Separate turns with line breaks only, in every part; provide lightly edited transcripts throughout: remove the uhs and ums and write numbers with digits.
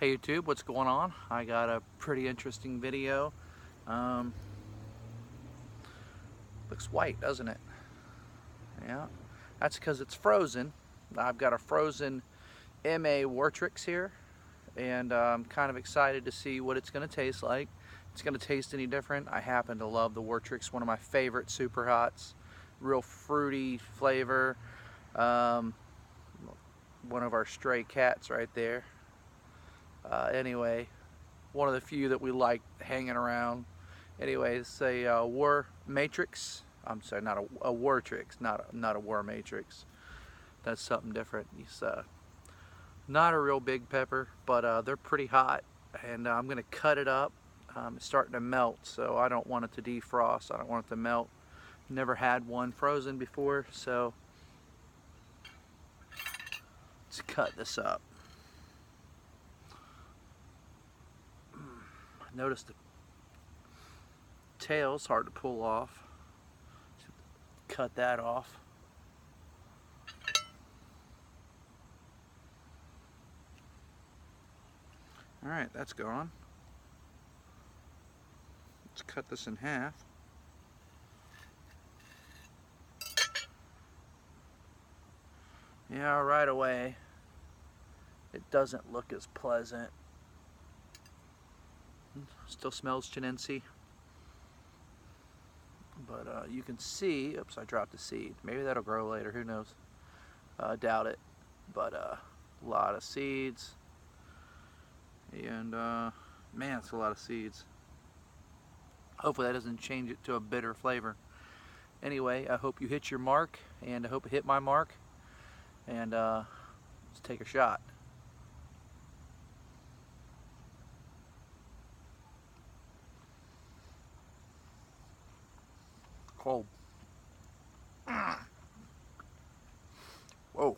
Hey YouTube, what's going on? I got a pretty interesting video. Looks white, doesn't it? Yeah, that's because it's frozen. I've got a frozen MA Wartryx here, and I'm kind of excited to see what it's going to taste like. It's going to taste any different. I happen to love the Wartryx, one of my favorite super hots. Real fruity flavor. Um, One of our stray cats right there. Anyway, one of the few that we like hanging around. Anyway, it's a War Matrix. I'm sorry, not a Wartrix, not a War Matrix. That's something different. It's not a real big pepper, but they're pretty hot, and I'm gonna cut it up. It's starting to melt, so I don't want it to defrost. I don't want it to melt. Never had one frozen before, so let's cut this up. Notice the tail's hard to pull off. Cut that off. Alright, that's gone. Let's cut this in half. Yeah, right away it doesn't look as pleasant. Still smells chinense. But you can see, oops, I dropped a seed. Maybe that'll grow later, who knows? Doubt it. But a lot of seeds. And man, it's a lot of seeds. Hopefully that doesn't change it to a bitter flavor. Anyway, I hope you hit your mark, and I hope it hit my mark. And let's take a shot. Cold. Whoa.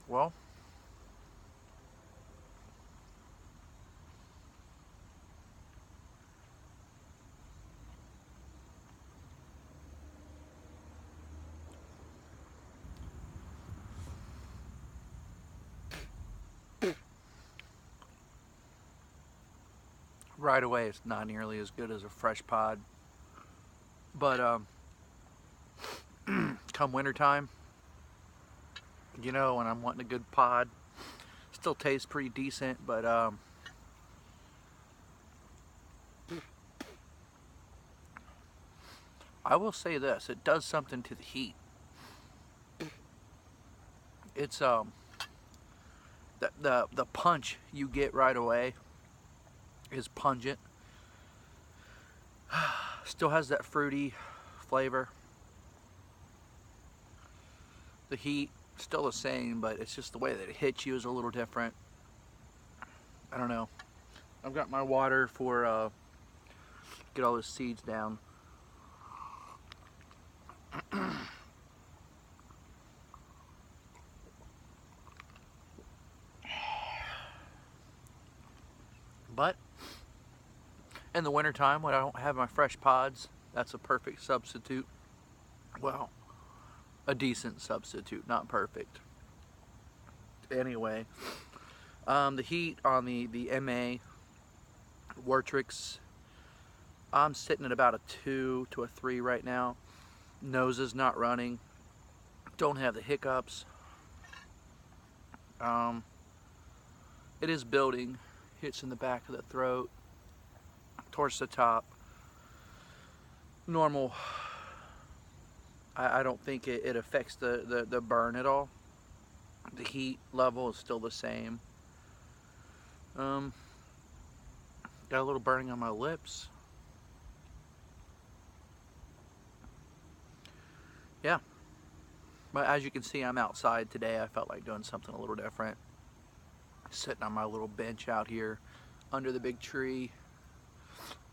Well, right away it's not nearly as good as a fresh pod. But come wintertime, you know, when I'm wanting a good pod, still tastes pretty decent, but I will say this, it does something to the heat. It's the punch you get right away is pungent. Still has that fruity flavor. The heat still the same, but it's just the way that it hits you is a little different. I don't know. I've got my water for get all those seeds down. But in the wintertime, when I don't have my fresh pods, that's a perfect substitute. Well, a decent substitute, not perfect. Anyway, the heat on the MA Wartryx, I'm sitting at about a 2 to a 3 right now. Nose is not running. Don't have the hiccups. It is building. Hits in the back of the throat, towards the top. Normal. I don't think it affects the burn at all. The heat level is still the same. Got a little burning on my lips. Yeah. But as you can see, I'm outside today. I felt like doing something a little different. Sitting on my little bench out here under the big tree.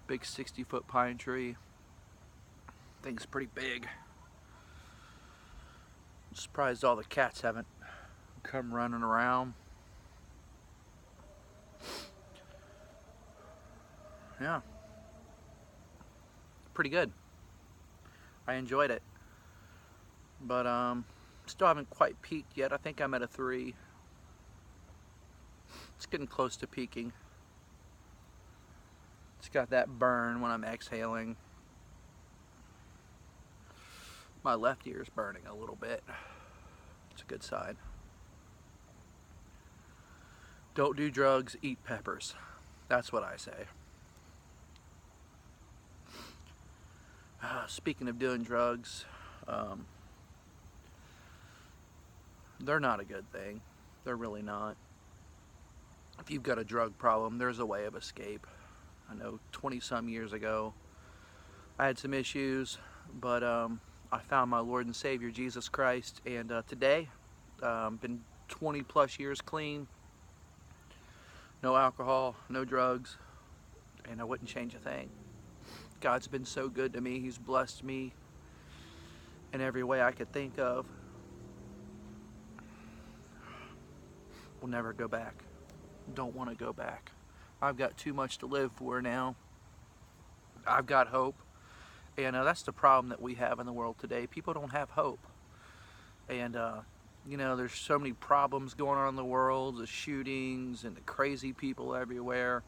Big 60-foot pine tree. Thing's pretty big. I'm surprised all the cats haven't come running around. Yeah, pretty good. I enjoyed it, but still haven't quite peaked yet. I think I'm at a 3. It's getting close to peaking. It's got that burn when I'm exhaling. My left ear is burning a little bit. It's a good sign. Don't do drugs, eat peppers. That's what I say. Speaking of doing drugs, they're not a good thing. They're really not. If you've got a drug problem, there's a way of escape. I know 20 some years ago I had some issues, but I found my Lord and Savior Jesus Christ, and today been 20 plus years clean, no alcohol, no drugs, and I wouldn't change a thing. God's been so good to me. He's blessed me in every way I could think of. We'll never go back. Don't want to go back. I've got too much to live for now. I've got hope, and that's the problem that we have in the world today. People don't have hope, and you know, there's so many problems going on in the world, the shootings and the crazy people everywhere.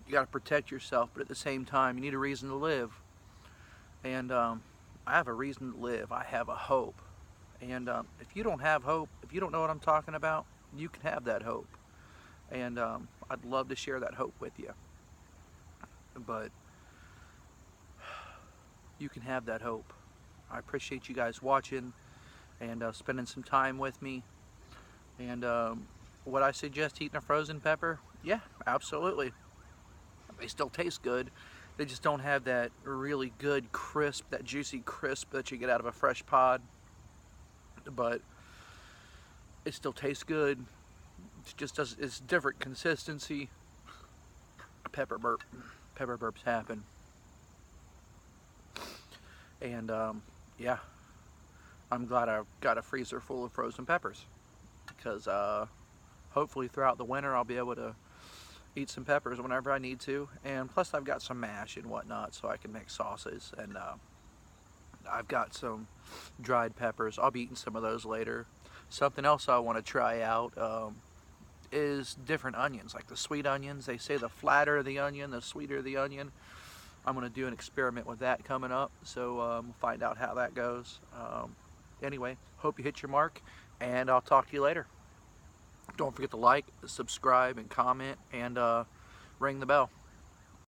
You got to protect yourself, but at the same time, you need a reason to live. And I have a reason to live. I have a hope. And if you don't have hope, if you don't know what I'm talking about, you can have that hope. And I'd love to share that hope with you. But you can have that hope. I appreciate you guys watching and spending some time with me. And would I suggest eating a frozen pepper? Yeah, absolutely. They still taste good. They just don't have that really good crisp, that juicy crisp that you get out of a fresh pod. But it still tastes good. It just does. It's different consistency. Pepper burp. Pepper burps happen. And yeah, I'm glad I've got a freezer full of frozen peppers, because hopefully throughout the winter I'll be able to eat some peppers whenever I need to. And plus I've got some mash and whatnot, so I can make sauces. And I've got some dried peppers. I'll be eating some of those later. Something else I want to try out is different onions, like the sweet onions. They say the flatter the onion, the sweeter the onion. I'm going to do an experiment with that coming up, so we'll find out how that goes. Anyway, hope you hit your mark, and I'll talk to you later. Don't forget to like, subscribe, and comment, and ring the bell.